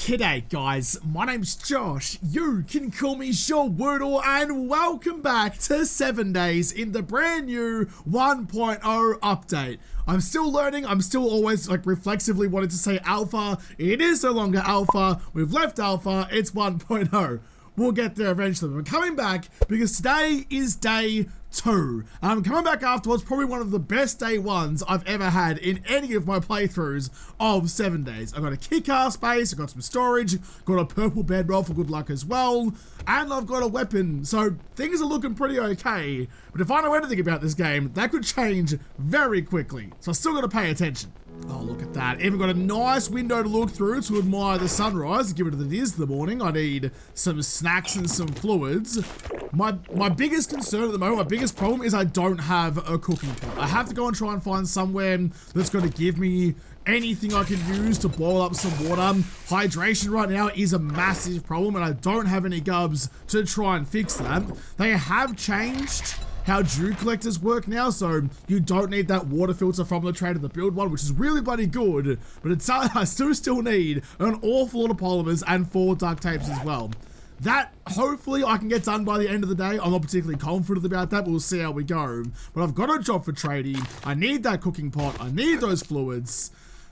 G'day guys, my name's Josh, you can call me JaWoodle, and welcome back to 7 days in the brand new 1.0 update. I'm still learning, I'm still always reflexively wanting to say alpha. It is no longer alpha, we've left alpha, it's 1.0. We'll get there eventually, but I'm coming back because today is day 2. I'm coming back after what's probably one of the best day 1s I've ever had in any of my playthroughs of 7 days. I've got a kick-ass base, I've got some storage, got a purple bedroll for good luck as well, and I've got a weapon, so things are looking pretty okay. But if I know anything about this game, that could change very quickly, so I still got to pay attention. Oh, look at that. Even got a nice window to look through to admire the sunrise, given that it is the morning. I need some snacks and some fluids. My biggest concern at the moment, my biggest problem is I don't have a cooking pot. I have to go and try and find somewhere that's going to give me anything I can use to boil up some water. Hydration right now is a massive problem, and I don't have any gubs to try and fix that. They have changed how dew collectors work now, so you don't need that water filter from the tray to the build one, which is really bloody good, but it's I still need an awful lot of polymers and 4 duct tapes as well. That, hopefully, I can get done by the end of the day. I'm not particularly confident about that, but we'll see how we go. But I've got a job for trading, I need that cooking pot, I need those fluids.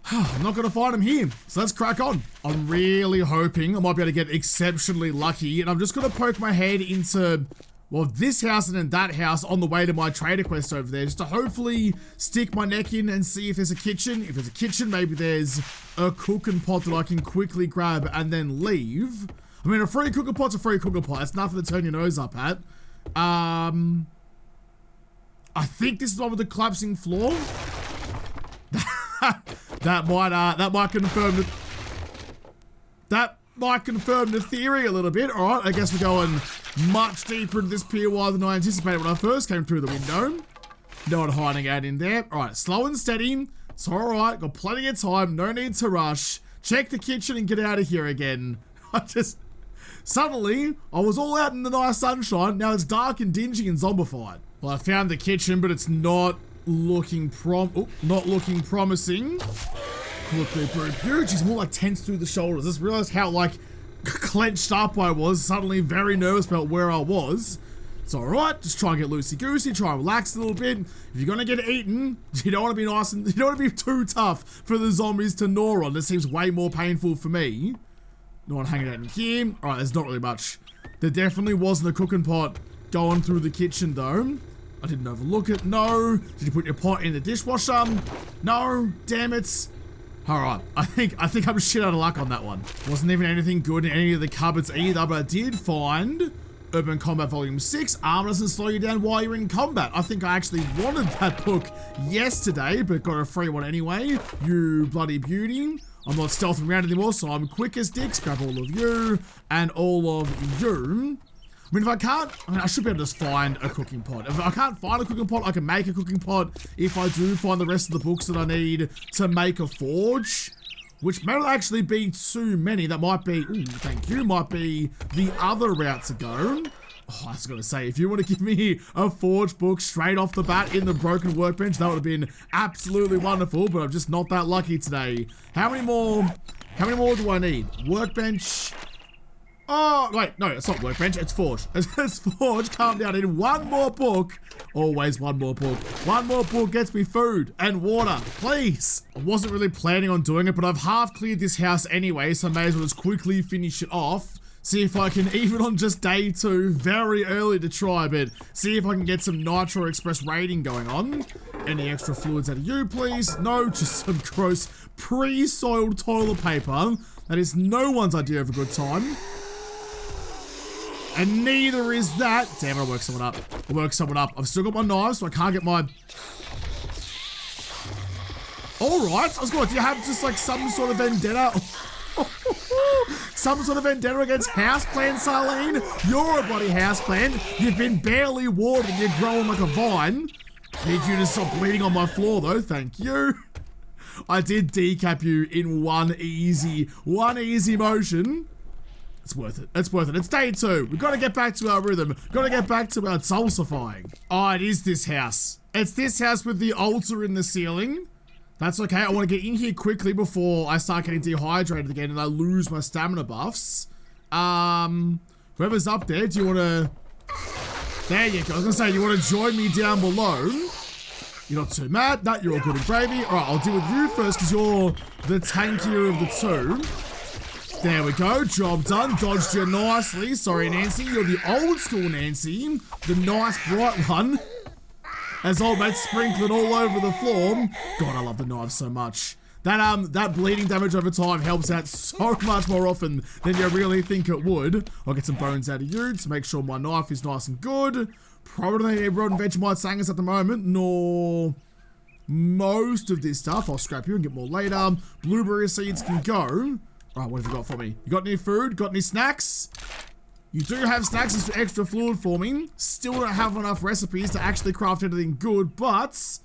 I'm not going to find them here, so let's crack on. I'm really hoping I might be able to get exceptionally lucky, and I'm just going to poke my head into, well, this house and then that house on the way to my trader quest over there, just to hopefully stick my neck in and see if there's a kitchen. If there's a kitchen, maybe there's a cooking pot that I can quickly grab and then leave. I mean, a free cooking pot's a free cooking pot. That's nothing to turn your nose up at. I think this is the one with the collapsing floor. That might confirm the theory a little bit. Alright, I guess we're going much deeper into this POI than I anticipated when I first came through the window. No one hiding out in there. Alright, slow and steady. It's alright, got plenty of time, no need to rush. Check the kitchen and get out of here again. Suddenly, I was all out in the nice sunshine, now it's dark and dingy and zombified. Well, I found the kitchen, but it's not looking promising. She's more like tense through the shoulders. I just realized how clenched up I was, suddenly very nervous about where I was. It's alright, just try and get loosey-goosey, try and relax a little bit. If you're gonna get eaten, you don't want to be nice and you don't want to be too tough for the zombies to gnaw on. This seems way more painful for me. No one hanging out in here. Alright, there's not really much. There definitely wasn't a cooking pot going through the kitchen though. I didn't overlook it. No. Did you put your pot in the dishwasher? No. Damn it. Alright, I think I'm shit out of luck on that one. Wasn't even anything good in any of the cupboards either, but I did find Urban Combat Volume 6. Armor doesn't slow you down while you're in combat. I think I actually wanted that book yesterday, but got a free one anyway. You bloody beauty. I'm not stealthing around anymore, so I'm quick as dicks. Grab all of you and all of you. I mean, if I can't, I should be able to just find a cooking pot. If I can't find a cooking pot, I can make a cooking pot if I do find the rest of the books that I need to make a forge, which may not actually be too many. That might be, ooh, thank you, might be the other route to go. Oh, I was going to say, if you want to give me a forge book straight off the bat in the broken workbench, that would have been absolutely wonderful, but I'm just not that lucky today. How many more do I need? Workbench. Oh, wait, no, it's not workbench, it's forge. It's forge, calm down. I need one more book. Always one more book. One more book gets me food and water, please. I wasn't really planning on doing it, but I've half cleared this house anyway, so I may as well just quickly finish it off. See if I can, even on just day 2, very early to try, but see if I can get some Nitro Express raiding going on. Any extra fluids out of you, please? No, just some gross pre-soiled toilet paper. That is no one's idea of a good time. And neither is that. Damn it, I woke someone up. I woke someone up. I've still got my knives, so I can't get my... Alright, I was going, do you have just some sort of vendetta? Some sort of vendetta against houseplant, Sarlene? You're a bloody houseplant. You've been barely watered and you're growing like a vine. Need you to stop bleeding on my floor though, thank you. I did decap you in one easy motion. It's worth it. It's worth it. It's day 2. We've got to get back to our rhythm. We've got to get back to our soulsifying. Oh, it is this house. It's this house with the altar in the ceiling. That's okay. I want to get in here quickly before I start getting dehydrated again and I lose my stamina buffs. Whoever's up there, do you want to... There you go. I was going to say, you want to join me down below? You're not too mad. No, you're all good and gravy. All right, I'll deal with you first because you're the tankier of the two. There we go. Job done. Dodged you nicely. Sorry, Nancy. You're the old school Nancy. The nice, bright one. As old mate sprinkling all over the floor. God, I love the knife so much. That bleeding damage over time helps out so much more often than you really think it would. I'll get some bones out of you to make sure my knife is nice and good. Probably don't need any rotten Vegemite sangers at the moment, nor most of this stuff. I'll scrap you and get more later. Blueberry seeds can go. All right, what have you got for me? You got any food? Got any snacks? You do have snacks as extra fluid for me. Still don't have enough recipes to actually craft anything good, but...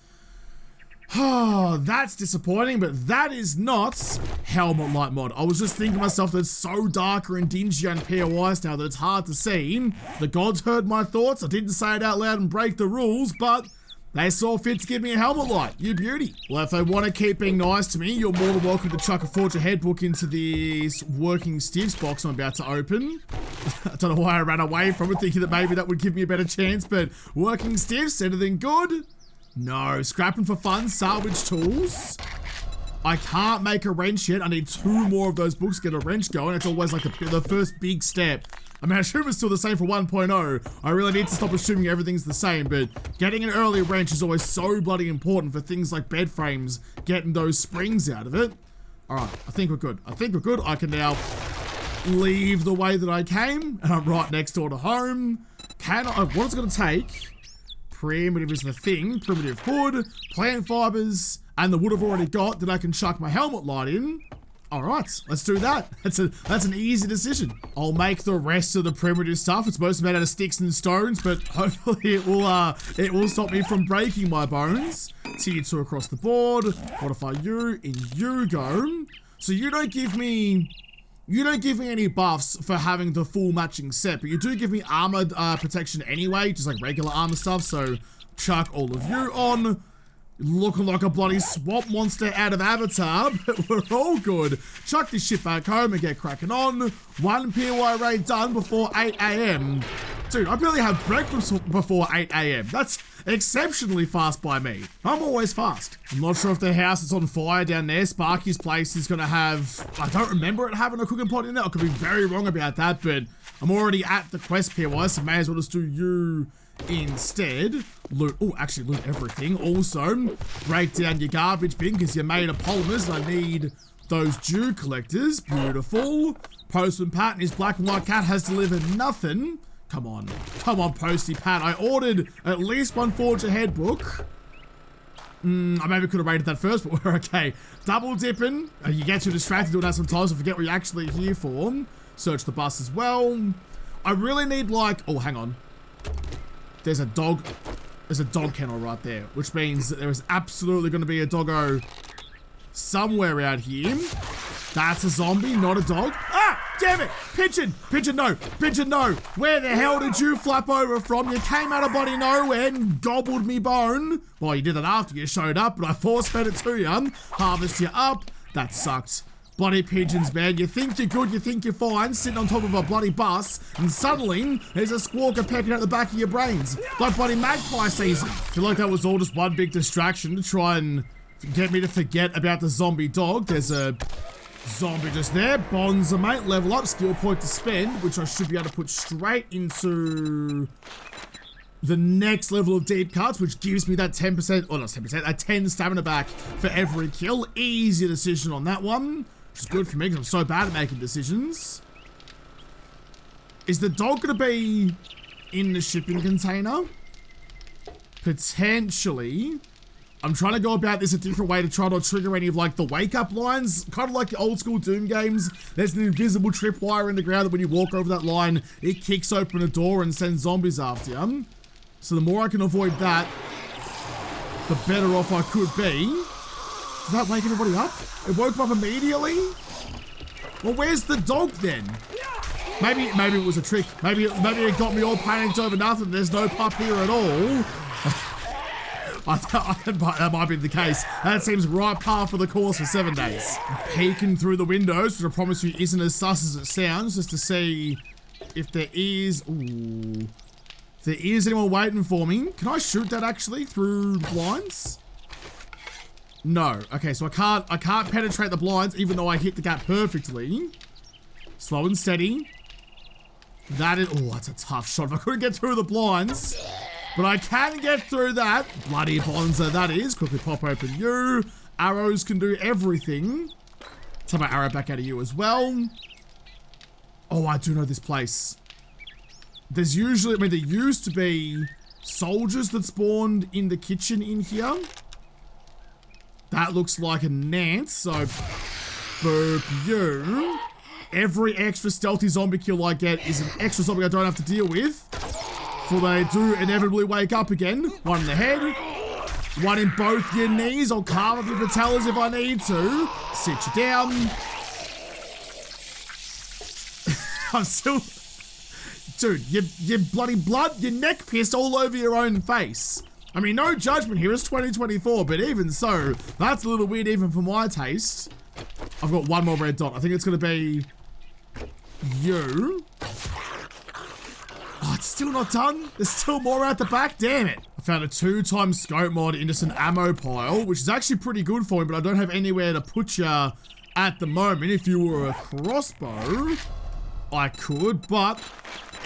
Oh, that's disappointing, but that is not Helmet Light mod. I was just thinking to myself that it's so darker and dingy and POIs now that it's hard to see. The gods heard my thoughts. I didn't say it out loud and break the rules, but they saw fit to give me a helmet light. You beauty. Well, if they want to keep being nice to me, you're more than welcome to chuck a Forge Ahead book into this working stiffs box I'm about to open. I don't know why I ran away from it, thinking that maybe that would give me a better chance, but working stiffs, anything good? No. Scrapping for fun, salvage tools. I can't make a wrench yet. I need 2 more of those books to get a wrench going. It's always like the first big step. I mean, I assume it's still the same for 1.0. I really need to stop assuming everything's the same, but getting an early wrench is always so bloody important for things like bed frames, getting those springs out of it. All right, I think we're good. I think we're good. I can now leave the way that I came, and I'm right next door to home. What it's gonna take? Primitive is the thing. Primitive hood, plant fibers, and the wood I've already got that I can chuck my helmet light in. All right, let's do that. That's an easy decision. I'll make the rest of the primitive stuff. It's mostly made out of sticks and stones, but hopefully it will stop me from breaking my bones. Tier 2 across the board. Modify you, in you go. So you don't give me any buffs for having the full matching set, but you do give me armor protection anyway, just like regular armor stuff. So chuck all of you on. Looking like a bloody swamp monster out of Avatar, but we're all good. Chuck this shit back home and get cracking on. 1 POI raid done before 8 AM. Dude, I barely have breakfast before 8 AM. That's exceptionally fast by me. I'm always fast. I'm not sure if the house is on fire down there. Sparky's place is gonna have... I don't remember it having a cooking pot in there. I could be very wrong about that, but I'm already at the quest POI, so may as well just do you instead. Loot, actually loot everything. Also, break down your garbage bin because you're made of polymers and I need those dew collectors. Beautiful. Postman Pat and his black and white cat has delivered nothing. Come on, Posty Pat. I ordered at least 1 Forge Ahead book. I maybe could have rated that first, but we're okay. Double dipping. You get too distracted doing that sometimes and forget what you're actually here for. Search the bus as well. I really need like, oh, hang on. There's a dog kennel right there, which means that there is absolutely going to be a doggo somewhere out here. That's a zombie, not a dog. Ah, damn it! Pigeon! Pigeon, no! Pigeon, no! Where the hell did you flap over from? You came out of bloody nowhere and gobbled me bone. Well, you did that after you showed up, but I force-fed it to you. Harvest you up. That sucked. Bloody pigeons, man. You think you're good, you think you're fine, sitting on top of a bloody bus, and suddenly there's a squawker pecking out the back of your brains. Like bloody magpie season. I feel like that was all just one big distraction to try and get me to forget about the zombie dog. There's a zombie just there. Bonza, mate. Level up. Skill point to spend, which I should be able to put straight into the next level of deep cuts, which gives me that 10%, or not 10%, a 10 stamina back for every kill. Easy decision on that one. Which is good for me because I'm so bad at making decisions. Is the dog going to be in the shipping container? Potentially. I'm trying to go about this a different way to try not to trigger any of like the wake up lines. Kind of like the old school Doom games. There's an invisible tripwire in the ground that when you walk over that line, it kicks open a door and sends zombies after you. So the more I can avoid that, the better off I could be. Did that wake everybody up? It woke them up immediately? Well, where's the dog then? Maybe it was a trick. Maybe it got me all panicked over nothing. There's no pup here at all. That might be the case. That seems right par for the course for 7 days. Peeking through the windows, which I promise you isn't as sus as it sounds, just to see if there is... Ooh. If there is anyone waiting for me. Can I shoot that actually through blinds? No. Okay, so I can't penetrate the blinds even though I hit the gap perfectly. Slow and steady. That is... Oh, that's a tough shot. If I couldn't get through the blinds... But I can get through that. Bloody Bonza, that is. Quickly pop open you. Arrows can do everything. Take my arrow back out of you as well. Oh, I do know this place. There's usually, I mean, there used to be soldiers that spawned in the kitchen in here. That looks like a Nance, so boop you. Every extra stealthy zombie kill I get is an extra zombie I don't have to deal with. For they do inevitably wake up again. One in the head. One in both your knees. I'll carve up your patellas if I need to. Sit you down. I'm still... Dude, you bloody blood, your neck pissed all over your own face. I mean, no judgment here, it's 2024, but even so, that's a little weird even for my taste. I've got one more red dot. I think it's going to be... you. Oh, it's still not done. There's still more out the back. Damn it. I found a 2x scope mod into some ammo pile, which is actually pretty good for me, but I don't have anywhere to put you at the moment. If you were a crossbow, I could, but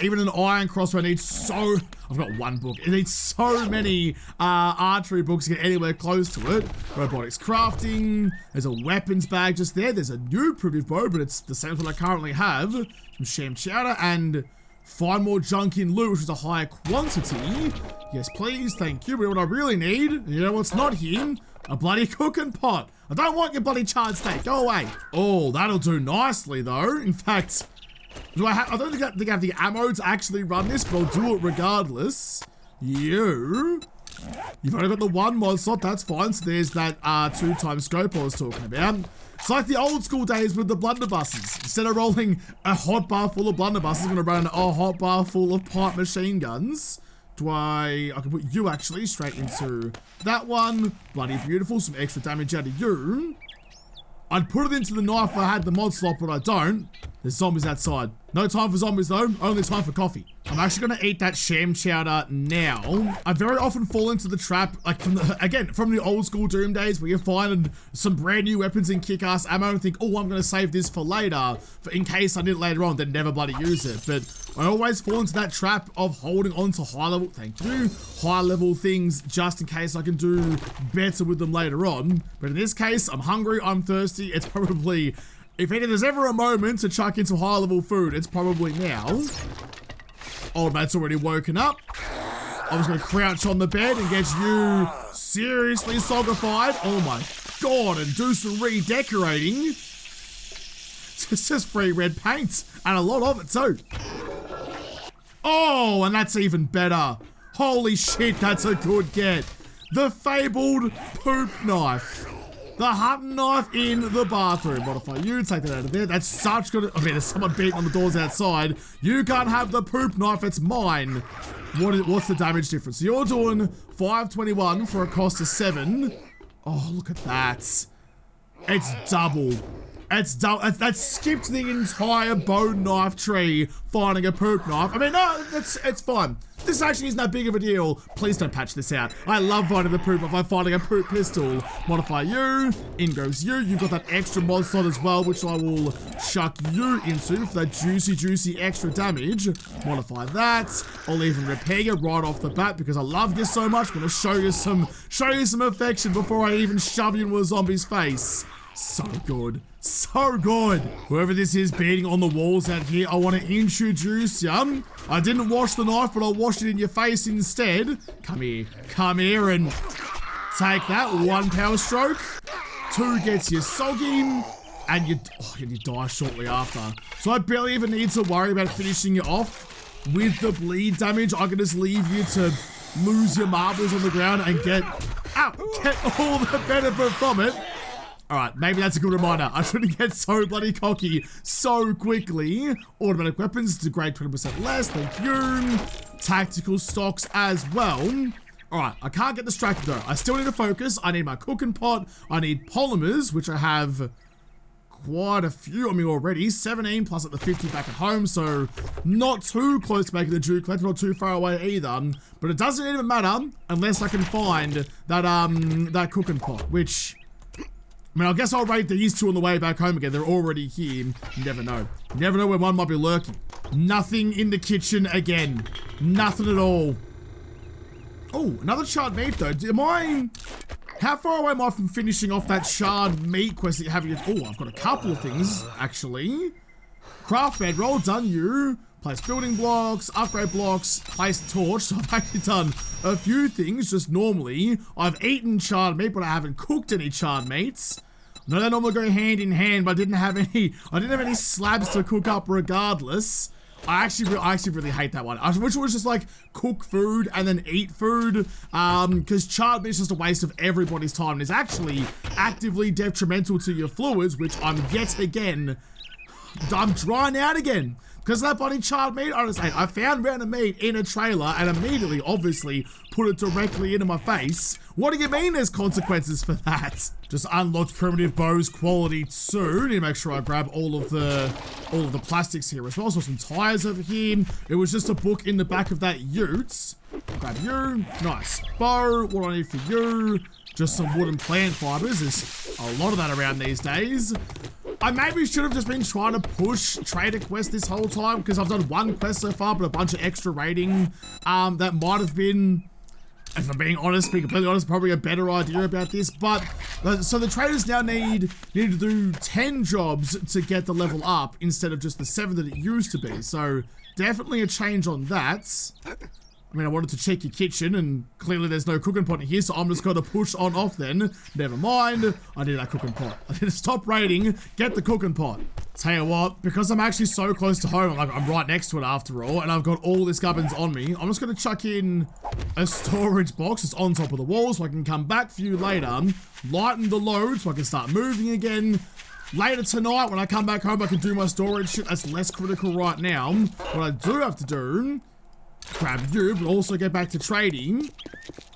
even an iron crossbow needs so... I've got one book. It needs so many archery books to get anywhere close to it. Robotics crafting. There's a weapons bag just there. There's a new primitive bow, but it's the same as what I currently have. Some sham chowder and... Find more junk in loot, which is a higher quantity. Yes, please, thank you. But what I really need, you know what's not here? A bloody cooking pot. I don't want your bloody charred steak. Go away. Oh, that'll do nicely, though. In fact, I don't think I have the ammo to actually run this, but I'll do it regardless. You've only got the one mod slot, that's fine. So there's that 2x scope I was talking about. It's like the old school days with the blunderbusses. Instead of rolling a hot bar full of blunderbusses, I'm gonna run a hot bar full of pipe machine guns. I can put you actually straight into that one. Bloody beautiful, some extra damage out of you. I'd put it into the knife if I had the mod slot, but I don't. There's zombies outside. No time for zombies though, only time for coffee. I'm actually gonna eat that sham chowder now. I very often fall into the trap, like from the old school Doom days where you find some brand new weapons and kick-ass ammo and think, oh, I'm gonna save this for later, in case I need it later on, then never bloody use it. But I always fall into that trap of holding on to high level things just in case I can do better with them later on. But in this case, I'm hungry, I'm thirsty, it's probably, if there's ever a moment to chuck in some high level food, it's probably now. Old mate's already woken up. I was gonna crouch on the bed and get you seriously soggified. Oh my god, and do some redecorating. It's just free red paint, and a lot of it too. Oh, and that's even better. Holy shit, that's a good get. The fabled poop knife. The hunting knife in the bathroom. Modify you, take that out of there. That's such good. I mean, there's someone beating on the doors outside. You can't have the poop knife, it's mine. What's the damage difference? So you're doing 521 for a cost of 7. Oh, look at that. It's double. It's double. That skipped the entire bone knife tree finding a poop knife. I mean, no, it's fine. This actually isn't that big of a deal. Please don't patch this out. I love finding the poop if I'm finding a poop pistol. Modify you. In goes you. You've got that extra mod slot as well, which I will chuck you into for that juicy extra damage. Modify that. I'll even repair you right off the bat because I love you so much. I'm gonna show you some affection before I even shove you into a zombie's face. So good. So good. Whoever this is beating on the walls out here, I want to introduce you. I didn't wash the knife, but I'll wash it in your face instead. Come here and take that. 1 power stroke. 2 gets you soggy. And you die shortly after. So I barely even need to worry about finishing you off. With the bleed damage, I can just leave you to lose your marbles on the ground and get all the benefit from it. Alright, maybe that's a good reminder. I shouldn't get so bloody cocky so quickly. Automatic weapons degrade 20% less, thank you. Tactical stocks as well. Alright, I can't get distracted though. I still need to focus. I need my cooking pot. I need polymers, which I have quite a few on me already. 17 plus at the 50 back at home, so not too close to making the Jew collector, not too far away either. But it doesn't even matter unless I can find that that cooking pot, which, I mean, I guess I'll raid these two on the way back home again. They're already here. You never know. You never know where one might be lurking. Nothing in the kitchen again. Nothing at all. Oh, another charred meat though. How far away am I from finishing off that charred meat quest that you have? Oh, I've got a couple of things, actually. Craft bedroll, done you. Place building blocks, upgrade blocks, place torch. So I've actually done a few things just normally. I've eaten charred meat, but I haven't cooked any charred meats. I know they normally go hand in hand, but I didn't have any slabs to cook up regardless. I actually really hate that one. I wish it was just like cook food and then eat food, because charred meat is just a waste of everybody's time and is actually actively detrimental to your fluids, which I'm drying out again. Because of that bloody charred meat, I found random meat in a trailer and immediately, obviously, put it directly into my face. What do you mean there's consequences for that? Just unlocked primitive bows quality 2. Need to make sure I grab all of the plastics here as well. So some tires over here. It was just a book in the back of that ute. Grab you. Nice. Bow. What do I need for you? Just some wooden plant fibers. There's a lot of that around these days. I maybe should have just been trying to push trader quests this whole time, because I've done one quest so far, but a bunch of extra raiding that might have been, if I'm being honest, being completely honest, probably a better idea about this. But so the traders now need to do 10 jobs to get the level up instead of just the 7 that it used to be. So definitely a change on that. I mean, I wanted to check your kitchen, and clearly there's no cooking pot in here, so I'm just going to push on off then. Never mind. I need that cooking pot. I need to stop raiding, get the cooking pot. Tell you what, because I'm actually so close to home, I'm right next to it after all, and I've got all this gubbins on me, I'm just going to chuck in a storage box. It's on top of the wall, so I can come back for you later, lighten the load so I can start moving again. Later tonight, when I come back home, I can do my storage shit. That's less critical right now. What I do have to do, grab you, but also get back to trading.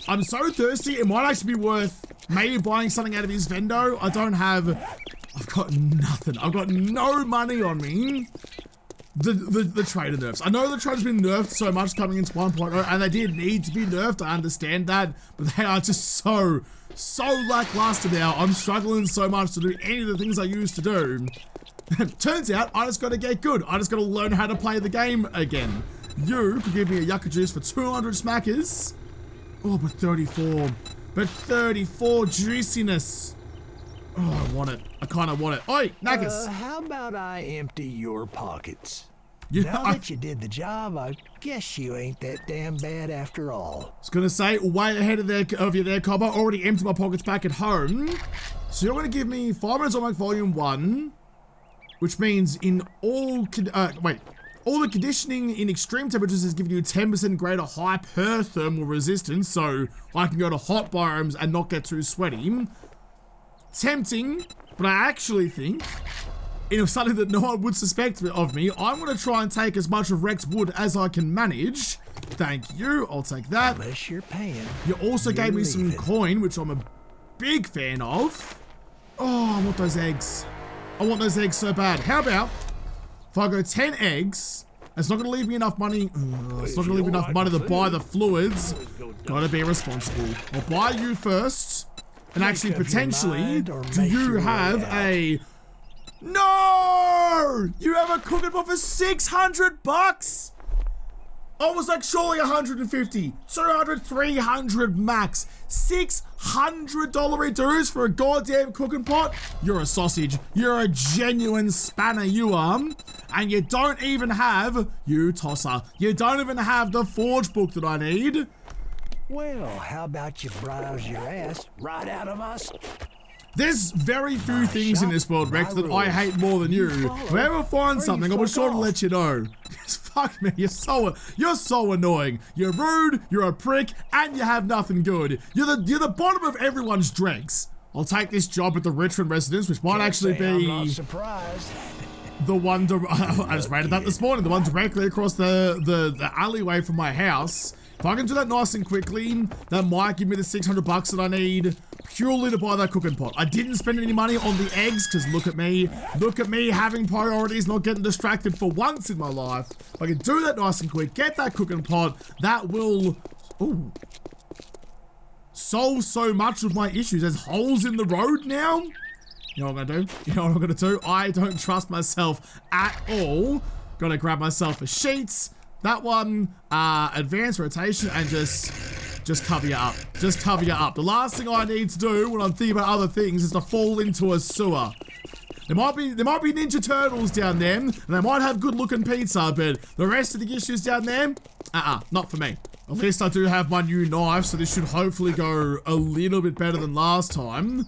I'm so thirsty, it might actually be worth maybe buying something out of his vendo. I've got nothing. I've got no money on me. The trader nerfs. I know the trader's been nerfed so much coming into 1.0, and they did need to be nerfed, I understand that, but they are just so lackluster now. I'm struggling so much to do any of the things I used to do. Turns out, I just gotta get good. I just gotta learn how to play the game again. You could give me a yucca juice for 200 smackers. Oh, but 34. But 34 juiciness. Oh, I want it. I kind of want it. Oi, Knackers. How about I empty your pockets? Yeah, now that you did the job, I guess you ain't that damn bad after all. I was going to say, way ahead of you there, Cobber. Already emptied my pockets back at home. So you're going to give me 5 minutes on my volume 1. Which means in all... all the conditioning in extreme temperatures is giving you 10% greater hyperthermal resistance, so I can go to hot biomes and not get too sweaty. Tempting, but I actually think, in something that no one would suspect of me, I'm going to try and take as much of Rex wood as I can manage. Thank you, I'll take that. Unless you're paying. You also gave me some coin, which I'm a big fan of. Oh, I want those eggs. I want those eggs so bad. How about... if I go 10 eggs, it's not going to leave me enough money. It's not going to leave me enough money to buy the fluids. Gotta be responsible. I'll buy you first. And actually, potentially, do you have a... No! You have a cooking pot for 600 bucks? I was like, surely 150, 200, 300 max. $600 dues for a goddamn cooking pot? You're a sausage. You're a genuine spanner, you are. And you don't even have, you tosser, you don't even have the forge book that I need. Well, how about you browse your ass right out of us? There's very few things in this world, Rex, that I hate more than you. If I ever find something, I'll be sure to let you know. Fuck me, you're so annoying. You're rude, you're a prick, and you have nothing good. You're the bottom of everyone's dregs. I'll take this job at the Richmond residence, which might actually be... I'm not surprised. The one, I just rated that this morning, the one directly across the alleyway from my house. If I can do that nice and quickly, that might give me the 600 bucks that I need purely to buy that cooking pot. I didn't spend any money on the eggs because look at me having priorities, not getting distracted for once in my life. If I can do that nice and quick, get that cooking pot, that will, ooh, solve so much of my issues. There's holes in the road now. You know what I'm gonna do? You know what I'm gonna do? I don't trust myself at all. Gotta grab myself a sheet. That one, advanced rotation, and just cover you up. Just cover you up. The last thing I need to do when I'm thinking about other things is to fall into a sewer. There might be Ninja Turtles down there, and they might have good looking pizza, but the rest of the issues down there, not for me. At least I do have my new knife, so this should hopefully go a little bit better than last time.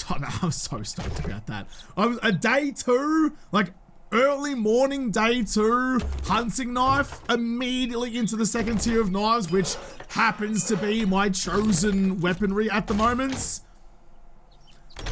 I'm so stoked about that. A day 2, like early morning day 2 hunting knife, immediately into the second tier of knives, which happens to be my chosen weaponry at the moment.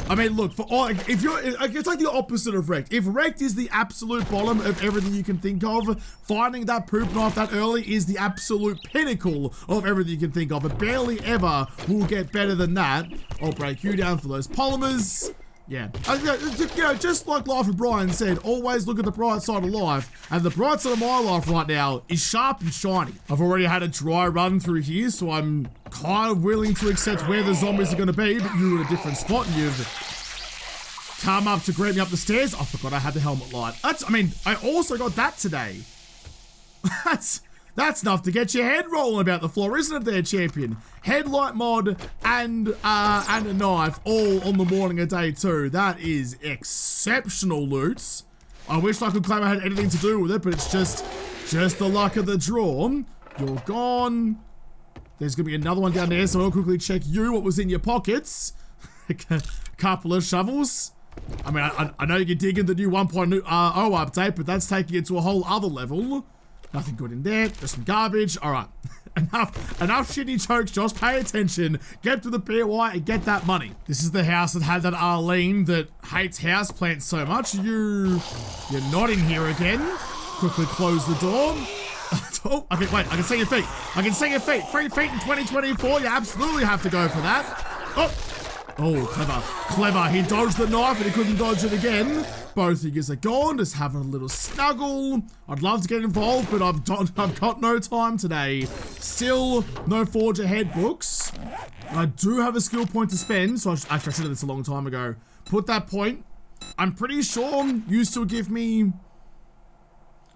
I mean, look, for all, if you're, it's like the opposite of wrecked. If wrecked is the absolute bottom of everything you can think of, finding that poop knife that early is the absolute pinnacle of everything you can think of. It barely ever will get better than that. I'll break you down for those polymers. Yeah, you know, just like Life of Brian said, always look at the bright side of life. And the bright side of my life right now is sharp and shiny. I've already had a dry run through here, so I'm kind of willing to accept where the zombies are going to be, but you're at a different spot and you've come up to greet me up the stairs. I forgot I had the helmet light. I mean, I also got that today. That's enough to get your head rolling about the floor, isn't it there, champion? Headlight mod and a knife all on the morning of day 2. That is exceptional loot. I wish I could claim I had anything to do with it, but it's just the luck of the draw. You're gone. There's gonna be another one down there, so I'll quickly check you, what was in your pockets. A couple of shovels. I mean, I know you're digging the new 1.0 update, but that's taking it to a whole other level. Nothing good in there. Just some garbage. All right. Enough shitty jokes, Josh. Pay attention. Get to the POI and get that money. This is the house that had that Arlene that hates houseplants so much. You're not in here again. Quickly close the door. Oh, okay, wait. I can see your feet. I can see your feet. 3 feet in 2024. You absolutely have to go for that. Oh, clever. Clever. He dodged the knife and he couldn't dodge it again. Both of you are gone, just having a little snuggle. I'd love to get involved, but I've got no time today. Still, no Forge Ahead books. I do have a skill point to spend, so I should have done this a long time ago. Put that point. I'm pretty sure you still give me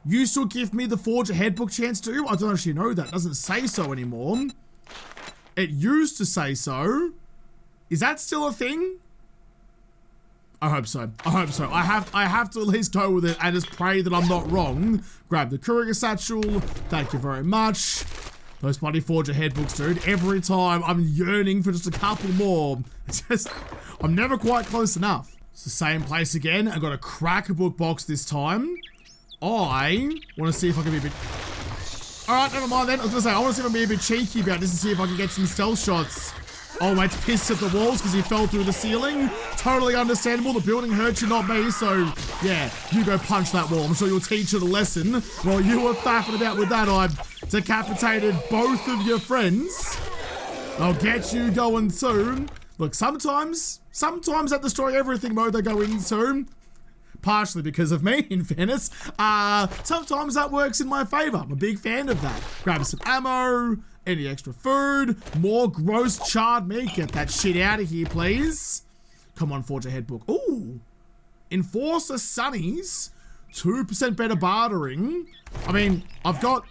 the Forge Ahead book chance too. I don't actually know that. It doesn't say so anymore. It used to say so. Is that still a thing? I hope so. I hope so. I have to at least go with it and just pray that I'm not wrong. Grab the courier satchel. Thank you very much. Those bloody Forge Ahead books, dude. Every time I'm yearning for just a couple more. It's just, I'm never quite close enough. It's the same place again. I got a crack book box this time. I want to see if I can be a bit... Alright, never mind then. I was going to say, I want to see if I can be a bit cheeky about this and see if I can get some stealth shots. Oh, mate's pissed at the walls because he fell through the ceiling. Totally understandable. The building hurt you, not me. So, yeah, you go punch that wall. I'm sure you'll teach it a lesson. While you were faffing about with that, I've decapitated both of your friends. I'll get you going soon. Look, sometimes that destroy everything mode they go into, partially because of me, in fairness, sometimes that works in my favor. I'm a big fan of that. Grab some ammo. Any extra food? More gross charred meat. Get that shit out of here, please. Come on, Forge Ahead book. Ooh. Enforcer Sunnies. 2% better bartering. I mean, I've got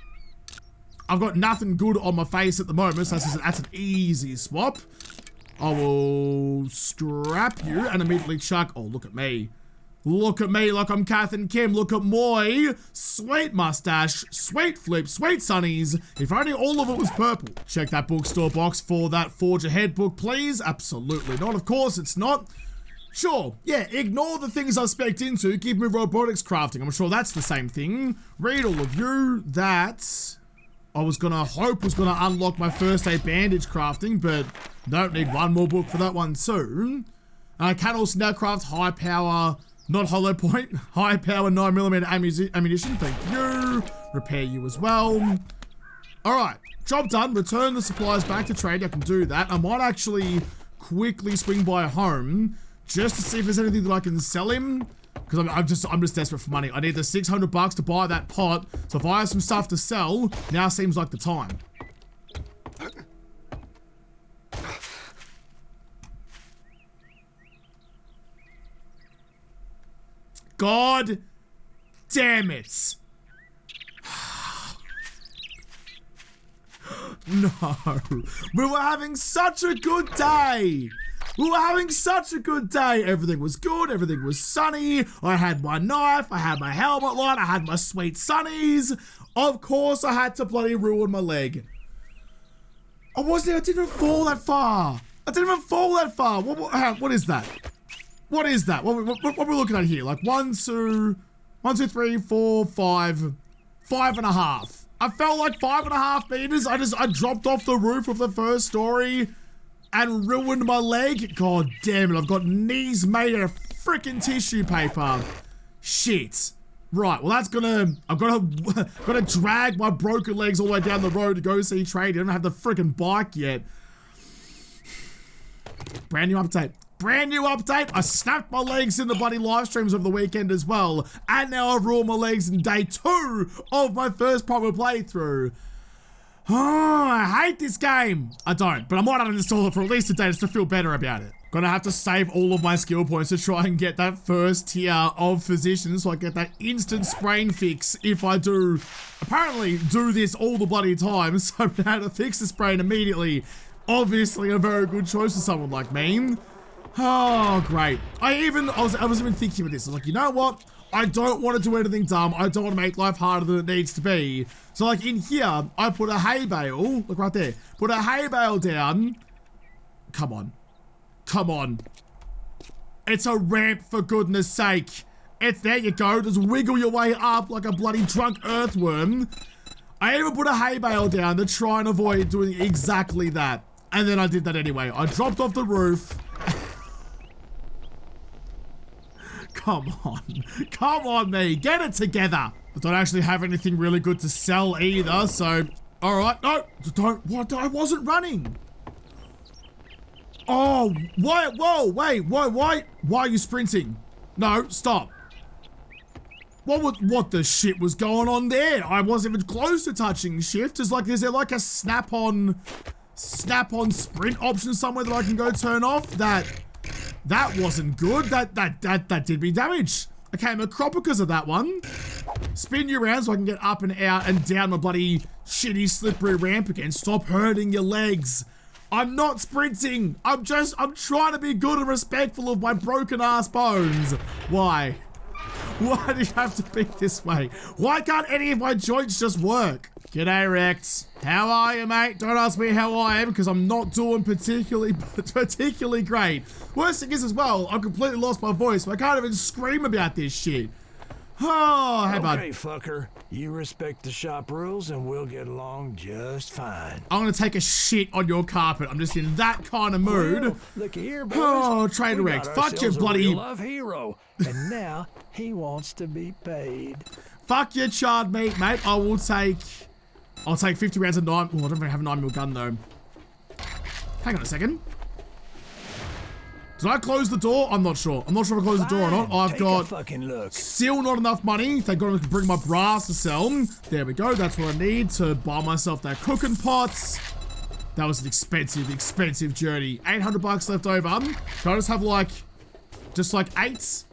nothing good on my face at the moment, so that's an easy swap. I will scrap you and immediately chuck. Oh, look at me. Look at me like I'm Kath and Kim. Look at my sweet mustache, sweet flip, sweet sunnies. If only all of it was purple. Check that bookstore box for that Forge Ahead book, please. Absolutely not. Of course it's not. Sure, yeah, ignore the things I spec'd into. Give me robotics crafting. I'm sure that's the same thing. Read all of you. That I was gonna hope was gonna unlock my first aid bandage crafting, but don't need one more book for that one soon. I can also now craft high power, not hollow point, high power 9mm ammunition. Thank you. Repair you as well. All right, job done. Return the supplies back to trade. I can do that. I might actually quickly swing by home just to see if there's anything that I can sell him. Because I'm just desperate for money. I need the 600 bucks to buy that pot. So if I have some stuff to sell, now seems like the time. God damn it. No. We were having such a good day. Everything was good. Everything was sunny. I had my knife. I had my helmet light. I had my sweet sunnies. Of course, I had to bloody ruin my leg. I didn't even fall that far. What is that? What is that? What are we looking at here? Like 1, 2, 3, 4, 5. 5.5. I felt like 5.5 meters. I dropped off the roof of the first story and ruined my leg. God damn it. I've got knees made out of freaking tissue paper. Shit. Right, well I've gotta drag my broken legs all the way down the road to go see Trade. I don't have the freaking bike yet. Brand new update. I snapped my legs in the bloody live streams of the weekend as well. And now I've ruined my legs in day 2 of my first proper playthrough. Oh, I hate this game. I don't, but I might uninstall it for at least a day just to feel better about it. Gonna have to save all of my skill points to try and get that first tier of physicians so I get that instant sprain fix if I do, apparently, do this all the bloody time. So I'm gonna have to fix the sprain immediately. Obviously a very good choice for someone like me. Oh, great. I was even thinking of this. I was like, you know what? I don't want to do anything dumb. I don't want to make life harder than it needs to be. So like in here, I put a hay bale. Look right there. Put a hay bale down. Come on. It's a ramp, for goodness sake. There you go. Just wiggle your way up like a bloody drunk earthworm. I even put a hay bale down to try and avoid doing exactly that. And then I did that anyway. I dropped off the roof. Come on me, get it together. I don't actually have anything really good to sell either, so, all right, no, I wasn't running. Oh, why are you sprinting? No, stop. What the shit was going on there? I wasn't even close to touching shift. Is there like a snap-on sprint option somewhere that I can go turn off? That wasn't good. That did me damage. Okay, I'm a crop because of that one. Spin you around so I can get up and out and down my bloody shitty slippery ramp again. Stop hurting your legs. I'm not sprinting. I'm trying to be good and respectful of my broken ass bones. Why? Why do you have to be this way? Why can't any of my joints just work? G'day, Rex. How are you, mate? Don't ask me how I am, because I'm not doing particularly great. Worst thing is as well, I've completely lost my voice, so I can't even scream about this shit. Oh, hey, bud. Okay, fucker. You respect the shop rules and we'll get along just fine. I'm gonna take a shit on your carpet. I'm just in that kind of mood. Well, look here, boys. Oh, Trader Rex. Fuck your bloody... real love hero. And now he wants to be paid. Fuck your charred meat, mate. I'll take 50 rounds of 9. Oh, I don't even have a 9mm gun, though. Hang on a second. Did I close the door? I'm not sure. I'm not sure if I closed the door or not. I've got still not enough money. Thank God I can bring my brass to sell. There we go. That's what I need to buy myself that cooking pots. That was an expensive journey. 800 bucks left over. Can I just have just 8?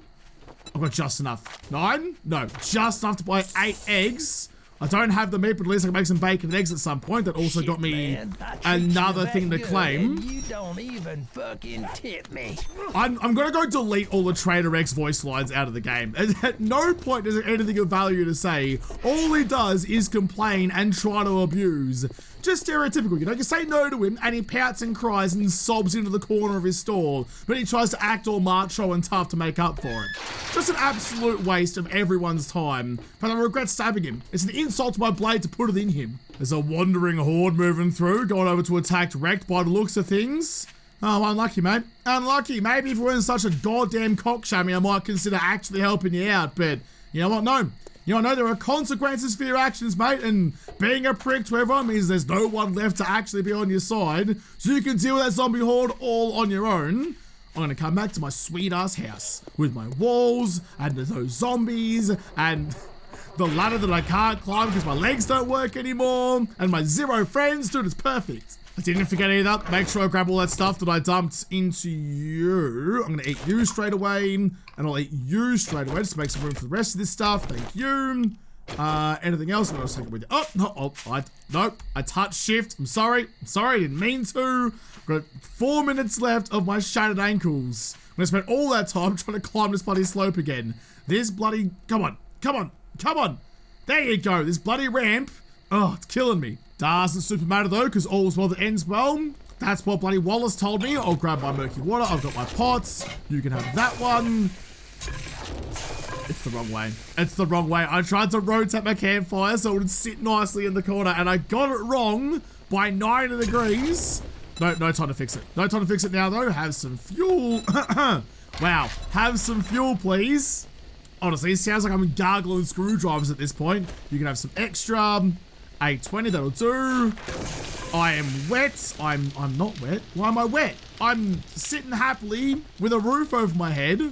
I've got just enough. 9? No, just enough to buy 8 eggs. I don't have the meat, but at least I can make some bacon and eggs at some point. That also got me another thing to claim. You don't even fucking tip me. I'm gonna go delete all the Trader X voice lines out of the game. At no point is there anything of value to say. All he does is complain and try to abuse. Just stereotypical, you know? You say no to him and he pouts and cries and sobs into the corner of his stall, but he tries to act all macho and tough to make up for it. Just an absolute waste of everyone's time, but I regret stabbing him. It's an insult to my blade to put it in him. There's a wandering horde moving through, going over to attack Wrecked by the looks of things. Oh, unlucky, mate. Unlucky. Maybe if you weren't such a goddamn cock shammy, I might consider actually helping you out, but you know what? No. You know, I know there are consequences for your actions, mate, and being a prick to everyone means there's no one left to actually be on your side, so you can deal with that zombie horde all on your own. I'm gonna come back to my sweet-ass house with my walls and those zombies and the ladder that I can't climb because my legs don't work anymore and my 0 friends. Dude, it's perfect. I didn't forget any of that. Make sure I grab all that stuff that I dumped into you. I'm gonna eat you straight away, and I'll eat you straight away just to make some room for the rest of this stuff. Thank you. Anything else? I'm gonna take it with you. Oh, no, nope. I touched shift. I'm sorry, I didn't mean to. Got 4 minutes left of my shattered ankles. I'm gonna spend all that time trying to climb this bloody slope again. This bloody, come on. There you go, this bloody ramp. Oh, it's killing me. Doesn't super matter though, because all's well that ends well. That's what bloody Wallace told me. I'll grab my murky water. I've got my pots. You can have that one. It's the wrong way. It's the wrong way. I tried to rotate my campfire so it would sit nicely in the corner, and I got it wrong by 90 degrees. No time to fix it. No time to fix it now though. Have some fuel. Wow. Have some fuel, please. Honestly, it sounds like I'm gargling screwdrivers at this point. You can have some extra. 820, that'll do. I am wet. I'm not wet. Why am I wet? I'm sitting happily with a roof over my head.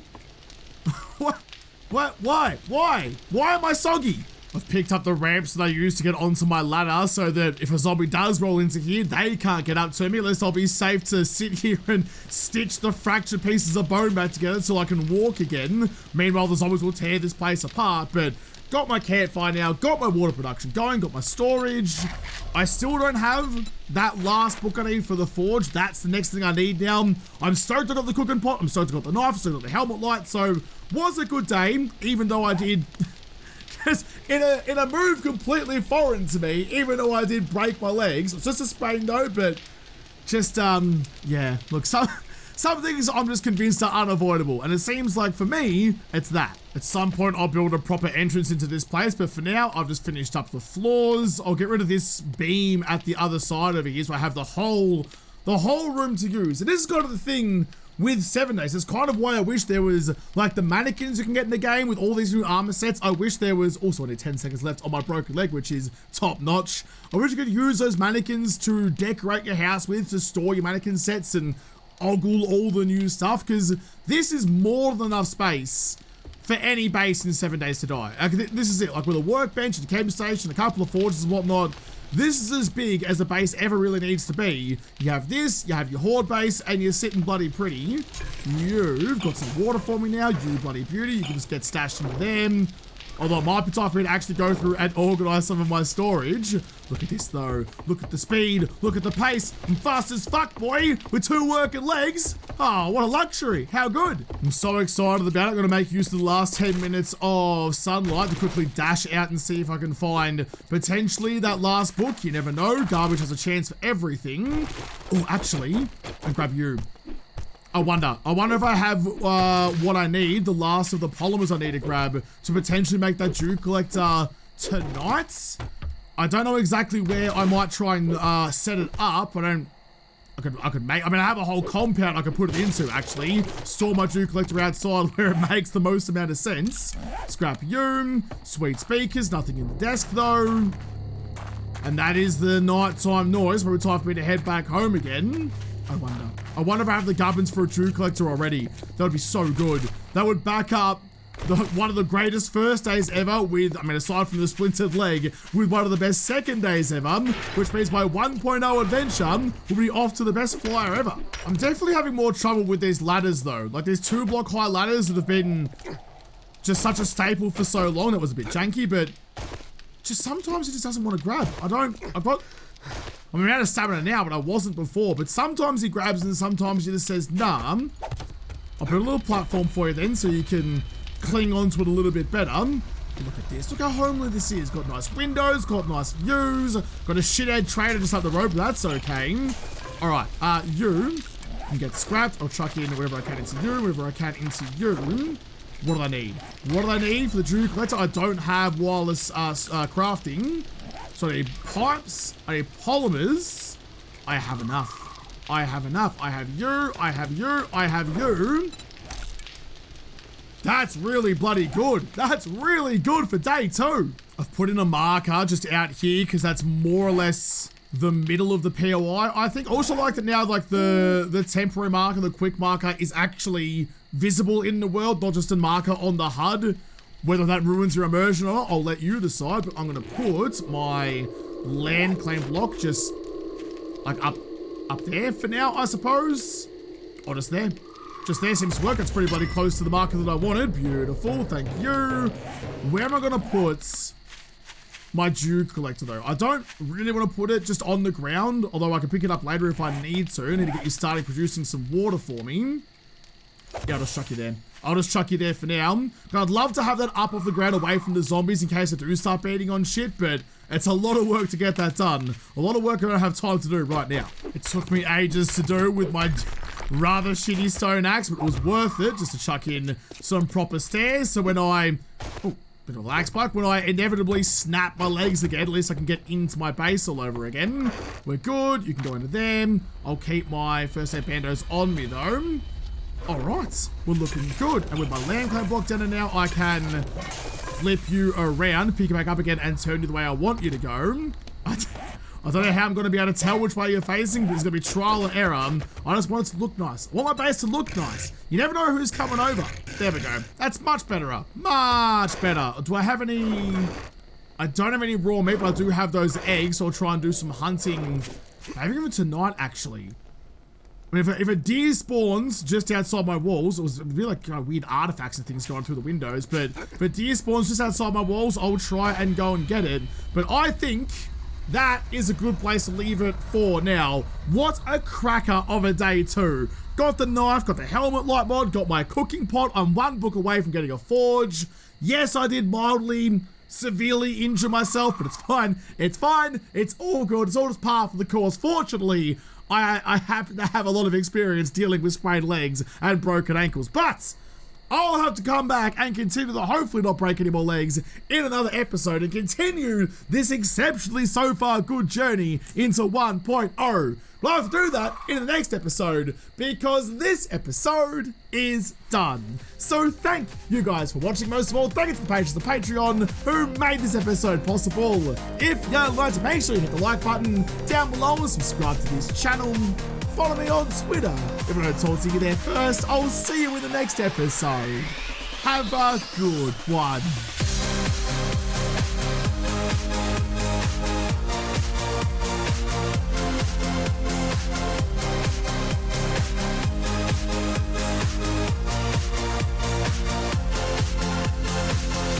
What? Why? Why am I soggy? I've picked up the ramps that I use to get onto my ladder so that if a zombie does roll into here, they can't get up to me. At least I'll be safe to sit here and stitch the fractured pieces of bone back together so I can walk again. Meanwhile, the zombies will tear this place apart, but got my campfire now, got my water production going, got my storage. I still don't have that last book I need for the forge. That's the next thing I need now. I'm stoked I got the cooking pot, I'm stoked I got the knife, so I got the helmet light, so was a good day, even though I did just in a move completely foreign to me, even though I did break my legs. It's just a sprain though, but just yeah, look, some things I'm just convinced are unavoidable, and it seems like for me, it's that. At some point, I'll build a proper entrance into this place, but for now, I've just finished up the floors. I'll get rid of this beam at the other side over here, so I have the whole room to use. And this is kind of the thing with 7 days. It's kind of why I wish there was, like, the mannequins you can get in the game with all these new armor sets. I wish there was, also I need 10 seconds left on my broken leg, which is top notch. I wish you could use those mannequins to decorate your house with, to store your mannequin sets and ogle all the new stuff, because this is more than enough space for any base in 7 days to die. Like, this is it. Like with a workbench, a camp station, a couple of forges and whatnot, this is as big as a base ever really needs to be. You have this, you have your horde base, and you're sitting bloody pretty. You've got some water for me now, you bloody beauty. You can just get stashed into them. Although it might be time for me to actually go through and organize some of my storage. Look at this though. Look at the speed. Look at the pace. I'm fast as fuck, boy, with 2 working legs. Oh, what a luxury. How good. I'm so excited about it. I'm gonna make use of the last 10 minutes of sunlight to quickly dash out and see if I can find potentially that last book. You never know. Garbage has a chance for everything. Oh, actually, I'll grab you. I wonder if I have what I need, the last of the polymers I need to grab to potentially make that dew collector tonight. I don't know exactly where I might try and set it up. I could make, I mean, I have a whole compound I could put it into, actually. Store my dew collector outside where it makes the most amount of sense. Scrap you, sweet speakers, nothing in the desk though. And that is the nighttime noise, probably time for me to head back home again. I wonder if I have the gubbins for a dew collector already. That would be so good. That would back up one of the greatest first days ever with, I mean, aside from the splintered leg, with one of the best second days ever, which means my 1.0 adventure will be off to the best flyer ever. I'm definitely having more trouble with these ladders though. Like, there's 2 block high ladders that have been just such a staple for so long. That was a bit janky, but just sometimes it just doesn't want to grab. I'm out of stamina now, but I wasn't before. But sometimes he grabs and sometimes he just says, nah. I'll put a little platform for you then so you can cling onto it a little bit better. Look at this. Look how homely this is. Got nice windows, got nice views. Got a shithead trader just up the road, but that's okay. Alright, you can get scrapped. I'll chuck in wherever I can into you, wherever I can into you. What do I need? What do I need for the dew collector? I don't have wireless crafting. So I need pipes, I need polymers. I have enough. I have enough. I have you, I have you, I have you. That's really bloody good. That's really good for day 2. I've put in a marker just out here because that's more or less the middle of the POI. I think also like that now, like the temporary marker, the quick marker is actually visible in the world, not just a marker on the HUD. Whether that ruins your immersion or not, I'll let you decide, but I'm gonna put my land claim block just like up there for now, I suppose. Or just there. Just there seems to work. It's pretty bloody close to the marker that I wanted. Beautiful, thank you. Where am I gonna put my dew collector though? I don't really want to put it just on the ground, although I can pick it up later if I need to. I need to get you started producing some water for me. Yeah, I'll just chuck you there. I'll just chuck you there for now. I'd love to have that up off the ground away from the zombies in case I do start beating on shit, but it's a lot of work to get that done. A lot of work I don't have time to do right now. It took me ages to do with my rather shitty stone axe, but it was worth it just to chuck in some proper stairs. So when I... Oh, bit of a lag spike. When I inevitably snap my legs again, at least I can get into my base all over again. We're good. You can go into them. I'll keep my first aid bandos on me though. Alright, we're looking good. And with my land claim block down there now, I can flip you around, pick you back up again, and turn you the way I want you to go. I don't know how I'm going to be able to tell which way you're facing, but it's going to be trial and error. I just want it to look nice. I want my base to look nice. You never know who's coming over. There we go. That's much better. Much better. Do I have any... I don't have any raw meat, but I do have those eggs, so I'll try and do some hunting. Maybe even tonight, actually. I mean, if a deer spawns just outside my walls, it would be like weird artifacts and things going through the windows, but if a deer spawns just outside my walls, I'll try and go and get it. But I think that is a good place to leave it for now. What a cracker of a day 2. Got the knife, got the helmet light mod, got my cooking pot. I'm 1 book away from getting a forge. Yes, I did mildly, severely injure myself, but it's fine. It's fine. It's all good. It's all just part of the course. Fortunately, I happen to have a lot of experience dealing with sprained legs and broken ankles, but I'll have to come back and continue to hopefully not break any more legs in another episode and continue this exceptionally so far good journey into 1.0. But I'll have to do that in the next episode because this episode is done. So thank you guys for watching. Most of all, thank you to the patrons of the Patreon who made this episode possible. If you like to, make sure you hit the like button down below and subscribe to this channel. Follow me on Twitter. If I don't talk to you there first, I'll see you in the next episode. Have a good one.